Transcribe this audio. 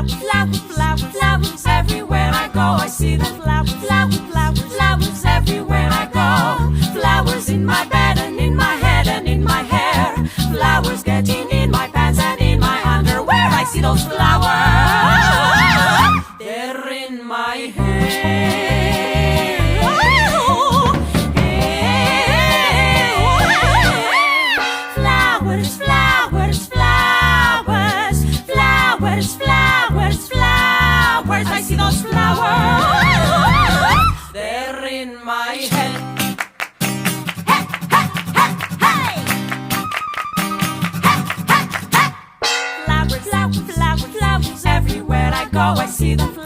flowers everywhere I go. I see the flowers everywhere I go. Flowers in my bed and in my head and in my hair. Flowers getting in my pants and in my underwear. I see those flowers. They're in my hair. Flowers, flowers, flowers, flowers, flowers, flowers. I see those flowers. They're in my head. Hey, hey, hey, hey. Flowers, flowers, flowers, flowers everywhere I go. I see the flowers.